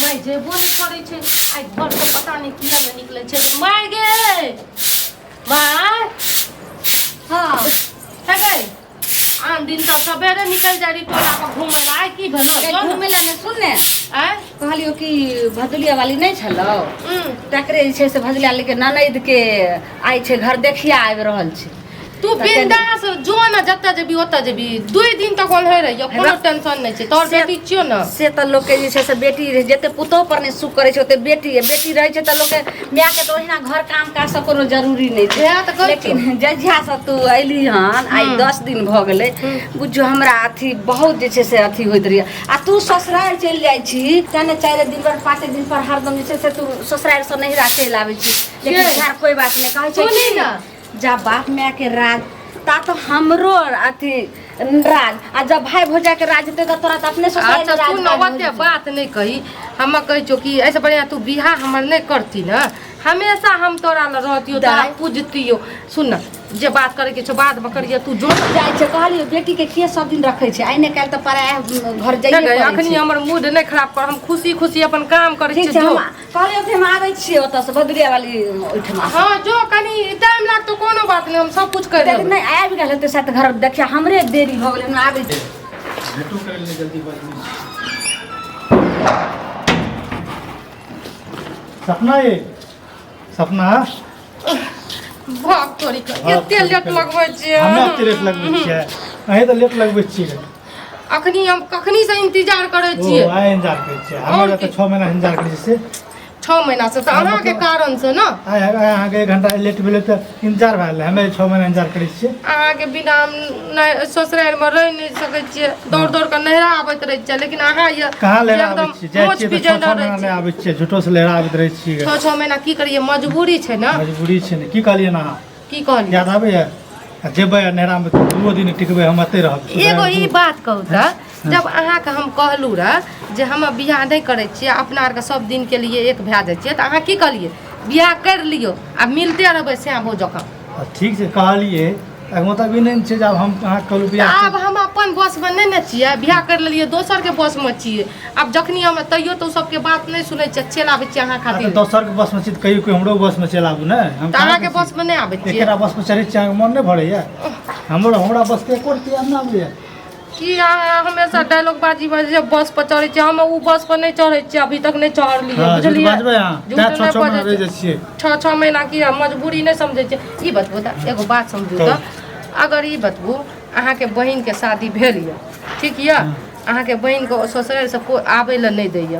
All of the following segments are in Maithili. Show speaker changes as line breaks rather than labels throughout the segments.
आइ जेबो नहीं करै छै आइ घर से पता नहीं किया नहीं निकलै छै माय गे माय हाँ है गे आन दिन तो सवेरे निकल जाई टोला पर घूमै ला आइ की भेलो
घूमे ला मैं सुनने
आइ
कहलियो कि भदुलिया वाली नहीं छलो तकरे जे छै से भदुलिया लेके ननद के आइ छै घर देखिया आबि रहल छै
तू बिंदास जो ना जत्ता जेबी ओत्ता जेबी 2 दिन तक ओलहे रहियो कोनो टेंशन नहीं छै तोर बेटी छियो ना
से त लोग के जे छै से बेटी जते पुतो पर ने सुख करे छै ओते बेटी रहे छै त लोग के माय के तो ओहिना घर काम काज सब कोनो जरूरी नहीं छै लेकिन जजिया से तू अइली हन आई 10 दिन भ गेलै बुझो हमरा अथी बहुत जे छै से अथी होइत रहिए आ तू ससुराल चल जाई छी तने 4 दिन पर 5 दिन पर हरदम जे छै से तू ससुराल से नहिरा चल आबै छी लेकिन घर कोई बात नहीं कहै छै
सुनी ना
जा बाप माय के राज ता तो हमरो अथी राज आ जब भाई भौजा के राज होते तो तोरा त अपने ससुराल
अच्छा
राज
तू नवते बात नहीं कही हम कह छो कि ऐसे बढ़िया तू बियाह हमर नहीं करती ना हमेशा हम तोरा ल रहतियो तोरा पूजतियो सुन ना जे बात करे के छो बाद में करिए तू जो
जाय छै कहलियो बेटी के किए सब दिन रखे छै आइ ने काल त पराया घर जाइए
अखनी हमर मूड नहीं खराब कर हम खुशी खुशी अपन काम करे
ठीक
छी
छै
जो
कहलियो कि हम आबै छी ओत से भदुरिया वाली ओठमा
हां जो कनी टाइम लागतो कोनो बात नहीं हम सब कुछ कर देब
नहीं आबि गेल हेतै साथ घर देखिया हमरे देरी भ गेलै हम आबै छी
भेटो करे ले जल्दी बाजी सपना ये सपना
भाग तोरी के एते लेट लगबै छियै
हमे एते लेट लगबै छियै अहे त लेट लगबै छियै
अखनी हम कखनी से इंतजार करे
ओ
छियै
आइ इंतजार करै छियै हमरा त 6 महीना इंतजार करै छियै
6 महीना से अहाँ के कारण से ना
आइ अहाँ के 1 घंटा लेट भेलै त इंतजार भए गेलै हमे 6 महीना इंतजार करै छियै
अहाँ के बिना ससुराल में रह नहीं सकै छियै दौड़ दौड़ के नहरा आबैत रह छियै लेकिन अहाँ ये
कहाँ लेरा आबै छियै जाइ छियै त 6 महीना ले आबै छियै झूठो से लेरा आबैत रहै छियै
6 महीना की करिए मजबूरी छै ना
मजबूरी छै ने की कहलियै ना
की कहलिए
याद आबै है जेबै नहरा में 2 दिन टिकबै हम एते रहब
एगो ई बात कहू त जब अहाँ के हम कहलू रे जे हम बियाह नहीं करे छियै अपना आर के सब दिन के लिए एक भए जाय छियै त अहाँ की कहलिए बियाह कर लियो आ मिलते रहबै श्याम भौ जकाँ
ठीक छै कहलिए मतलब ई नहीं छै जब हम अहाँ कहलू बियाह
आब हम अपन बस में नहीं न छियै बियाह कर लेलिए दोसर के बस में छियै अब जखनी हम तैयो तो सबके बात नहीं सुनै छियै चल आबै छियै अहाँ खातिर
दोसर के बस में छी कहियो कोई हमरो बस में चल आबू ने हम
अहाँ के बस में नहीं आबै छियै
एकरा बस में चढ़ै छी अहाँ मन नहीं भरैया हमरा बस के एको रुपया ना आबैया
कि अहाँ हमेशा डायलॉग बाजी बाजी बस पर चढ़ै छियै हम उ बस पर नहीं चढ़ै छियै अभी तक नहीं चढ़लियै बुझलियै
बाजबै अहाँ
झूठ नहीं
6 महीना
बाजै
रह छियै
6 महीना की मजबूरी नहीं समझै छियै ई बतबू त एगो बात समझू त अगर ई बतबू अहाँ के बहिन के शादी भेल ये ठीक ये अहाँ के बहिन को ससुराल से कोई आबै ल नहीं दैय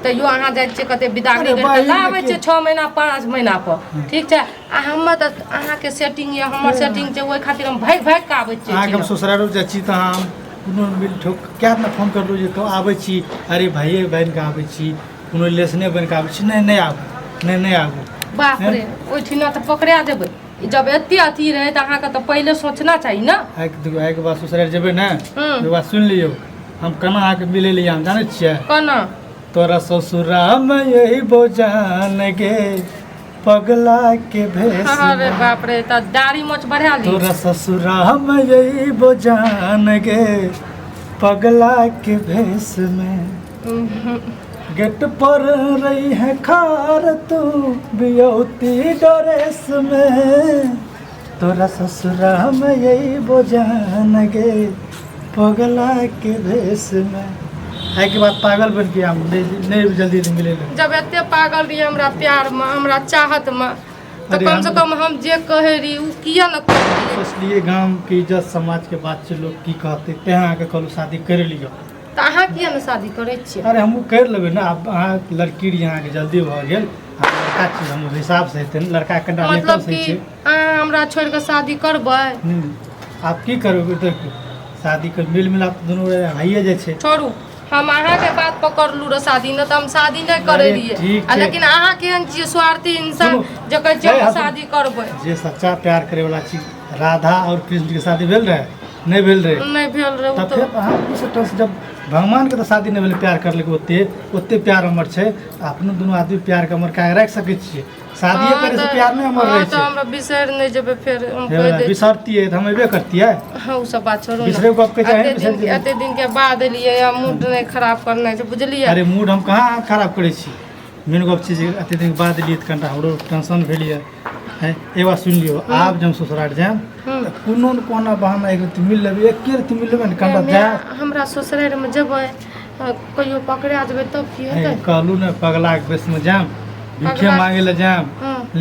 तैयो अहाँ जाइ छियै कते बिदागरी करके लाबै छियै 6 महीना 5 महीना पर ठीक छै आ हम त अहाँ के सेटिंग ये हमर सेटिंग छै ओइ खातिर हम भाग भाग के आबै छियै
अहाँ के ससुराल जाइ छी त हम कोनो मिल ठोक क्या ना फोन करलू जे तो आबै छी अरे भाइये बहन के आबै छी कोनो लेसने बन के आबै छी नहीं आबू नहीं आबू
बाप रे ओइठिना त पकड़ा देबै जब एते अथी रहे त अहाँ के त पहिले सोचना चाहिए ना
आइ के बाद ससुराल जेबै ने एक बात सुन लियो हम कना अहाँ के मिले लिए हम जानै छियै
कना
तोरा ससुरा में यही बोजान गे पगला के भेस
अरे बाप रे त दाढ़ी मोछ बढ़ा ली
तोरा ससुरा में यही बोजान गे पगला के भेस में गेट पर रही है खार तू बियौती ड्रेस में तोरा ससुरा में यही बोजान गे पगला के भेस में है के बाद पागल बन के हम नहीं जल्दी मिले
जब एते पागल रही हमरा प्यार में हमरा चाहत में तो कम से कम हम जे कहे रही उ किया न करलिए
सोचलिए गांव की इज्जत समाज के बात से लोग की कहते ते अहाँ के कहलू शादी कर लियो
त अहाँ किया न शादी करे छियै
अरे हम कर लेबै ना अब अहाँ लड़की यहाँ के जल्दी भ गेल लड़का चीज हम हिसाब से हेतै लड़का कनिटा लेटल
मतलब
से
कि
छै
अहाँ हमरा छोड़ के शादी करबै
आप की करबै देखियो शादी के मिल मिलाप दुनू भइए जाइ छै
छोड़ू हम अहाँ के बात पकड़लू रे शादी न त हम शादी नहीं करे रहिए लेकिन अहाँ केहन छियै स्वार्थी इंसान जकर जे शादी करबै
जे सच्चा प्यार करे वाला चीज राधा और कृष्ण के शादी भेल रहे नहीं भेल रहे
नहीं भेल रहे
तब फिर अहाँ की सोचल जब भगवान के तो शादी नहीं भेल प्यार कर ले ओते प्यार अमर छै अपने दोनों आदमी प्यार के अमर काहे रख सकै छियै शादी करे से प्यार में हमर रहे
तो हमरा बिसर नहीं जेबे फिर हम कह
छे
दे
बिसरती है त हम एबे करती है
हाँ उ सब बात छोड़ो
बिसरे को आपके चाहे बिसर दिए।
एते दिन के बाद एलिए या मूड नहीं खराब करना छै बुझलिए
अरे मूड हम कहाँ खराब करे छी मेन गप चीज एते दिन के बाद लिए त कनटा हमरो टेंशन भेलिए है एक बात सुन लियो आब जब ससुराल जाम त कोनो न कोनो बहाना एक रति मिल लेबे एक रति मिल लेबे न कनटा जा
हमरा ससुराल में जेबै कहियो पकड़ा जेबै तब की हेतै
कहलू न पगला के बेस में जाम भिखे
पगला-
मांगे ले जाम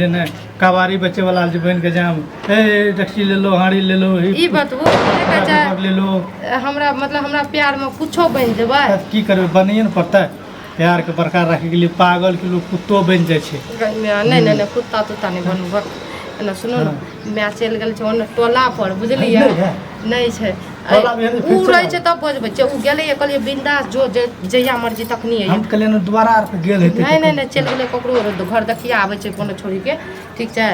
लेने कबारी बच्चे वाला जे बन के जाम ए टैक्सी ले लो हाड़ी ले लो
ई बतबू देखा चाहे
ले लो
हमरा मतलब हमरा प्यार में कुछो बन जेबै
की करबे बनिए न पड़ता प्यार के बरकरार रखे के लिए पागल के लोग कुत्तो बन जाए छे
नहीं नहीं कुत्ता तुत्ता नहीं बनू बक एना सुनो न मैं चल गेल छै ओने टोला पर बुझलिए नहीं छै
टोला में है, फिर
उ
चला।
रहे छै तब बजबै छै उ गेलै कहलिए बिंदास जो जहिया मर्जी तखनी है
हम कले न दोबारा आर पे गेल हेते
नहीं नहीं नहीं चल गेलै ककरो घर देखिया आबै छै कोनो छोड़ी के ठीक छै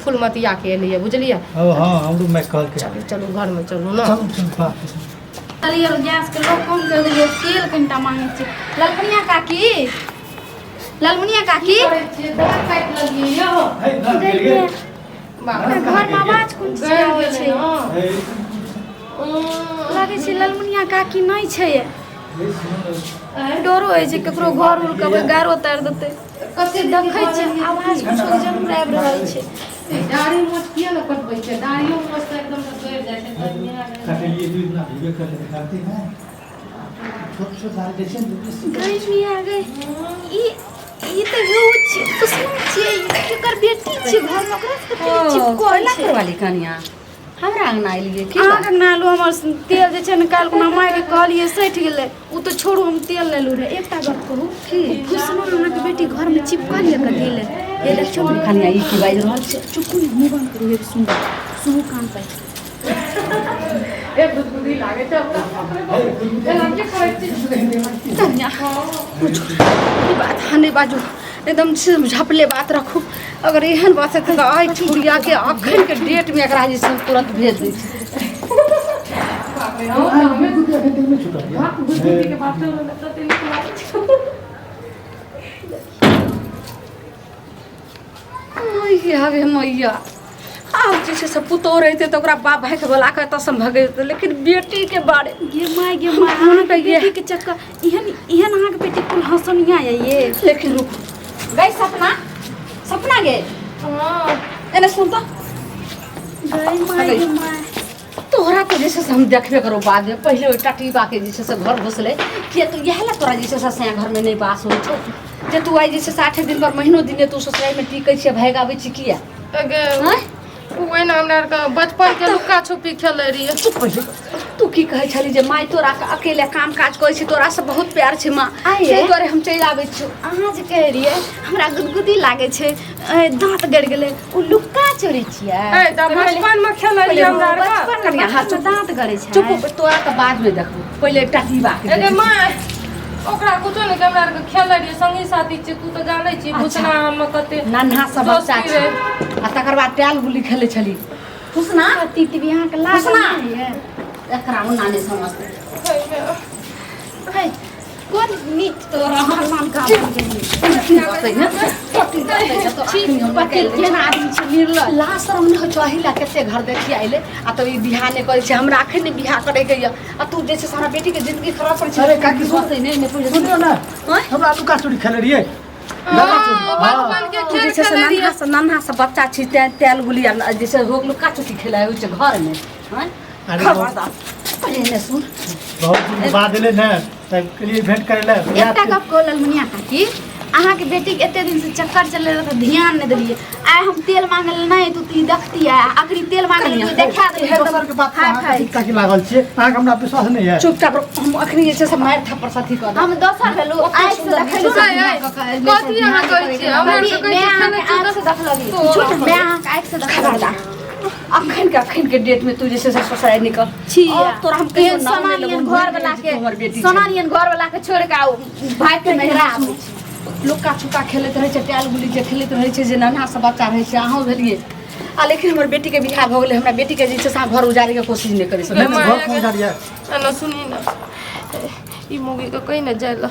फूलमतिया के एलिए बुझलिए
ओ हां हमरो मैं कहल के
चलू चलू घर में चलू ना
चल चल बात
चलिए गैस के लोग कम कर दिए तेल कनिटा मांगे छै ललमुनिया काकी ललमुनिया काकी घर में आवाज कोन चीज के आबै छै लागे छै ललमुनिया काकी नहीं छै डरो होइ छै ककरो घर उर कबै गारो तार देतै कते देखै छै आवाज कुछो के जरूर आबि रहल छै
दाढ़ी मोछ किया न कटबै छै दाढ़ियो मोछ त एकदम से गड़ जाय छै
काटे लिए दूध ना भिगे कर ले दिखाते हैं छोट छोट सारे जैसे
गर्मी आ गई ई त हो छै तो सुन छियै एकर बेटी छै घर में ओकरा से तेल चिपकल छै
वाली कनिया हमरा अंगना एलिए की
अहाँ के नालो हमर तेल जे छै ने काल को माय के कहलिए सैठ गेलै उ तो छोड़ू हम तेल लेलु रे एकटा गप कहू की खुशमा अहाँ के बेटी घर में चिपकल ले के तेल ये देखियो ने
कनिया ई की बाजि रहल छै
चुप ने मुंह बंद करू एक सुन सुन कान पे
एक बुद्धि लागे छै एना के करै छी
तन्या कुछ ई बात हने बाजू एकदम से झपले बात रखू अगर एहन बात है तो आई छुड़िया के अखन के डेट में एकरा जे सब तुरंत भेज दै छी
बुद्धि के बात तो तेल लागे छै
आगे मैया आब जे छै से पुतौ रहते तो ओकरा बाप भाई के बोला के तसम भगे लेकिन बेटी के बारे
गे माय अहाँ के बेटी के चक्कर एहन एहन अहाँ के बेटी कुल हंसनिया है ये
लेकिन रुक गई सपना सपना गे
हां
एने सुन तो
गई माय
तोहरा के जैसे से हम देखबे करो बाद में पहले ओइ टटीबा के जैसे से घर घुसले कि तू यह ला तोरा जैसे से घर में नहीं बास होइ छौ जे तू आई जैसे 60 दिन पर महीनो दिन तू ससुराल में टिकै छै भागाबै छी किया
अगे
हैं
ओए ना हमरा के बचपन के लुका छुपी खेलै रहिए
तू की कहै छली जे माय तोरा के अकेले काम काज करै छी तोरा से बहुत प्यार छै माँ
आइए।
से तोरे हम चलि आबै छी
अहाँ जे कह रहिए हमरा गुदगुदी लागे छै दांत गड़ गेलै उ लुक्का चोरी छियै
ए त बचपन में खेलै रहिए हमरा आर
बचपन में
कनिया,
हाथ में दांत गड़े छै
चुप तोरा के बाद में देखबो पहले टटीबा के
अगे माय ओकरा कुछो नहीं हमरा आर के खेलै रहिए संगी साथी छी तू तो जानै छी बुचना हम कते
नन्हा सब बच्चा
दोस्ती
छै
रे।
आ तकर बाद टाल गुल्ली खेलै छली खुशना
तीती अहाँ के लाग
खुशना
नहीं है
एकरा मुन्ना नहि समझते
है कोन नीच तोरा हनुमान का पति केना आदमी छै निर्लज
लाशरम न चाहिला कते घर देखी आइले आ तो ई बियाह ने करे छै हमरा अखन ने बियाह करे के य आ तू जे छै सारा बेटी के जिंदगी खराब कर छै
अरे काकी
सोचे नहीं ने पूछे
सुनियो ना
हैं
हमरा लुका चोरी खेले रहिए
बचपन के
तू
खेल
जे छै से
खेलै रहिए
नन्हा से बच्चा छी तेल गुली आ जैसे रोक लुका चुकी खेलाय होइ छै घर में हैं
अरे
खबरदार पहले ने सुन
बहुत दिन बाद एले ना तब के लिए भेंट करे ले
एकटा गप कहल मुनिया काकी अहाँ के बेटी के एते दिन से चक्कर चले रहे तो ध्यान नहीं देलिए आइ हम तेल मांगल नहीं तू ती देखती है आखिरी तेल मांगल देखा दे
दोसर के बात
हाय हाय
ताकि लागल छै अहाँ के हमरा विश्वास नहीं है
चुपचाप हम अखनी जे छै से मार थप्पड़ साथी कर
हम दोसर भेलु आइ से देखलु
कथी अहाँ कहै छी हमरा से कहै छी
मैं आँख से देखलगी झूठ मैं आँख आँख से देखलगी
अखन के डेट में तू जैसे ससुराल निकल
छिया
तोरा हम
एहन सोनालियन घर वाला के सोनालियन घर वाला के छोड़ के भाई के नहरा आबै छी
लुक्का छुपा खेलैत रहै छै टाल गुली जे खेलैत रहै छै जे नन्हा से बच्चा रहै छै अहाँ भेलिए आ लेकिन हमर बेटी के बियाह भऽ गेलै हमरा बेटी के जे छै से घर उजारे के कोशिश नहीं करै छै
घर पहुंचा दिया
ना सुनी ना ई मूवी के कहीं ना जाइला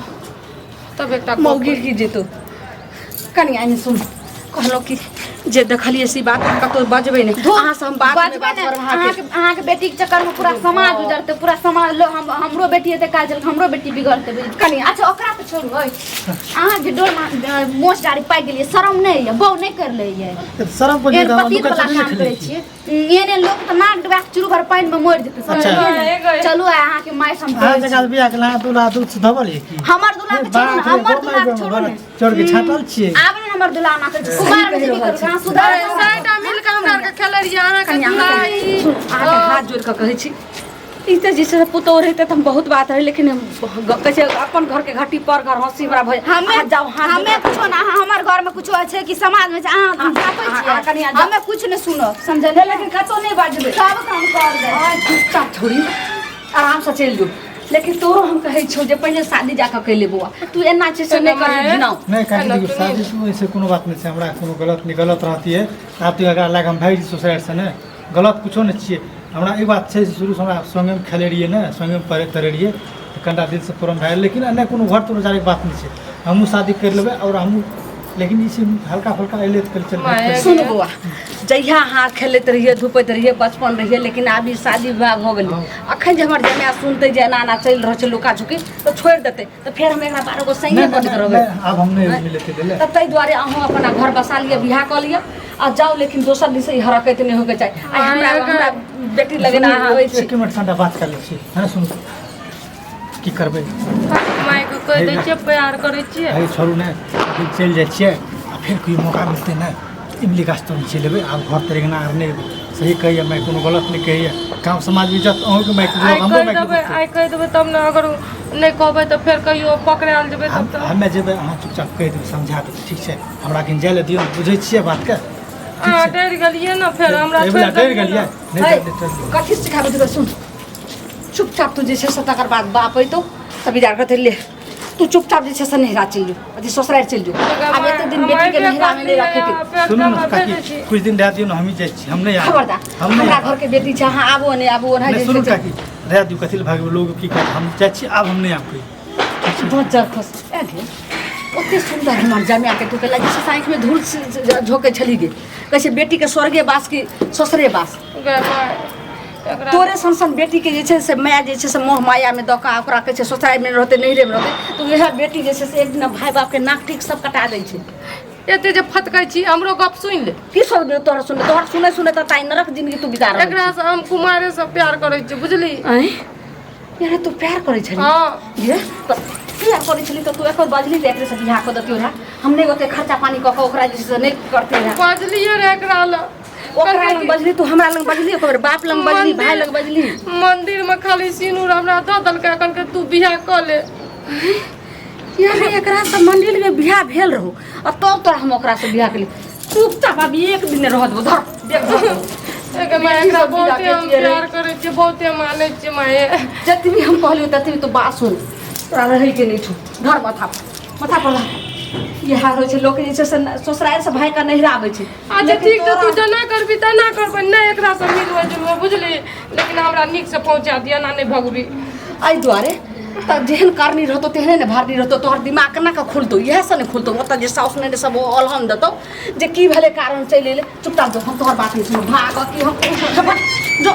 तब एकटा
मौगी की जेतो कनी आइने सुन कहलो कि जे देखलिए सी बात कतो बजबे नहीं अहाँ से हम बात में बात करब
अहाँ के बेटी के चक्कर में पूरा समाज उजरते पूरा समाज लो हमरो बेटी हेते काजल हमरो बेटी बिगड़ते कनी अच्छा ओकरा तो छोड़ू ओए अहाँ जे डोर मोछ डारी पाइ गेलिए शरम नहीं है बहु नहीं कर ले ये
शरम को
एक पति वाला काम करे छिए एने लोग त नाक डबा के चुरू भर पानी में मोड़ देते चलू अहाँ के माय सम
हां जगह बियाह के ला दूल्हा दूध से धबल है की
हमर दूल्हा के छोड़ू हमर दूल्हा के छोड़ू
चढ़ के छाटल छिए
आब ने हमर दूल्हा ना करे कुमार में भी करू कहां सुधार
साइडा मिल के हमरा के खेले रहिए अहाँ के दुलाई
आके हाथ जोड़ के कहै छी ई त जैसे पुतौ रहते त हम बहुत बात है लेकिन कैसे अपन घर के घाटी पर घर हंसी बड़ा भय
हमें जाओ हमें कुछो ना हमर घर में कुछो छै कि समाज में अहाँ जापै छियै हमें कुछ नहीं सुनो समझले
लेकिन कतो नहीं बाजबे
सब काम कर दे
चुपचाप छोड़ी आराम से चल जो लेकिन तोरो हम कहै छौ जे पहले शादी जाके कैले बुआ तू एना चीज से नहीं कर गिनाओ
नहीं कहीं देखिए शादी तो ऐसे कोनो बात नहीं है हमरा कोनो गलत रहती है आप तो अगर लाग हम भाई सोसाइटी से ने गलत कुछो नहीं छिए हमरा एक बात छै शुरू से हमरा संगे में खेले रहिए ना संगे में पढ़े तरे रहिए कंडा दिल से पूरन भाई लेकिन अन्य कोनो घर तो जाने बात नहीं है हमहू शादी कर लेबे और हमहू लेकिन इसे हल्का फुल्का एले तो चल
सुन बुआ जहिया हाथ खेलते रहिए धूपत रहिए बचपन रहिए लेकिन अभी शादी विवाह हो गेल अखन जे हमर जमाया सुनते जे एना एना चल रह छै लुका छुकी तो छोड़ देते तो फिर हम एकरा 12 गो संगे बनत रहबे
अब हम नहीं मिलते दिले
तब तई द्वारे अहूँ अपना घर बसा लिए बियाह कर लिया आ जाओ लेकिन दोसर दिन से ही हरकत नहीं होके चाहिए आई हमरा बेटी लगना आवे छी
एक मिनट ठंडा बात कर ले छी है ना सुन की करबे
माय के कह दै छियै प्यार करै छियै
भाई छोड़ू ने चल जाय छियै आ फिर कोई मौका मिलते ना इमली गाछ तो नीचे लेबे आप घर तरीके ना आरने सही कहिए मैं कोनो गलत नहीं कहिए गांव समाज में इज्जत अहूँ के मैं हमरो मैं
आई कह देबै तब ना अगर नहीं कहबै तो फिर कहियो पकड़ाल जेबै तब तो
हमें जेबै अहाँ चुपचाप कह देबै समझा देबै ठीक छै हमरा किन जाय ले दियौ बुझै छियै बात के
अहाँ डर गेलिए ना फिर हमरा
एबला डर गेलियै नहीं चल
कथी सिखाबे तो सुन चुपचाप तू जे छै से तकर बाद बाप तो तभी जा कर ले तू चुपचाप जे छै से नहिरा चल जो अथी ससुराल चल जो अब एते दिन बेटी के नहिरा में नहीं रखे के
सुनो ना काकी कुछ दिन रह दियौ ना हम ही जाय छी हम नहीं
खबरदार हमरा घर के बेटी छै हां आबो नहीं आबो ना
सुनो काकी रह दियौ कथि भाग लोग की कर हम जाय छी अब हम नहीं आबै
बहुत जर खुश ए गे ओते सुंदर हमर जमाया के तू के लगे से आंख में धूल झोंके छली गे कैसे बेटी के स्वर्गे बास की ससुरे बास तोरे संसन बेटी के जे छै से माया जे छै से मोह माया में दका ओकरा के छै ससुराल में रहते नहीं रे में रहते तो यह बेटी जे छै से एक दिन भाई बाप के नाक ठीक सब कटा दै छै
एते जे फटकै छी हमरो गप सुनि ले
की सब तोरा सुने सुने त ताई नरक जिंदगी तू बिता रह
एकरा से हम कुमारे से प्यार करै छी बुझली
आय यार तू प्यार करे छली
हां
ये प्यार करे छली तो तू एक बाजली ले एकरे से बियाह कर दतियो रा हम नहीं ओते खर्चा पानी क के ओकरा जे से नहीं करते रा
बाजलिए रे एकरा ल
ओकरा लंग बजली तू हमरा लंग बजली ओकर बाप लंग बजली भाई लंग बजली
मंदिर में खाली सिनूर हमरा द दलका कन के तू बियाह क ले
यार एकरा से मंदिर में बियाह भेल रहो और तब तोरा हम ओकरा से बियाह केली चुपचाप अभी एक दिन रह दो धर देख
एक मैं एकरा बहुते हम प्यार करै छी बहुते मानै छी माए
जतबी हम कहलियो ततबी तो बात सुन तोरा रहै के नहीं छू धर माथा पर ये हाल होय छै लोक जे छै से ससुराल से भाई का नहिरा आबै छै
अच्छा ठीक तो तू जना करबी तना करबै नहीं एकरा से मिलबै जुलबै बुझली लेकिन हमरा नीक से पहुंचा दिया ना नहीं भगुरी
आई द्वारे त जेहन करनी रहतो तेहने ने भारनी रहतो तोहर दिमाग केना का खुलतो इहे से ने खुलतो ओत जे साउस ने सब अलहम देतो जे की भेले कारण चले ले चुपचाप जो हम तोहर बात नहीं सुन भाग की हम जो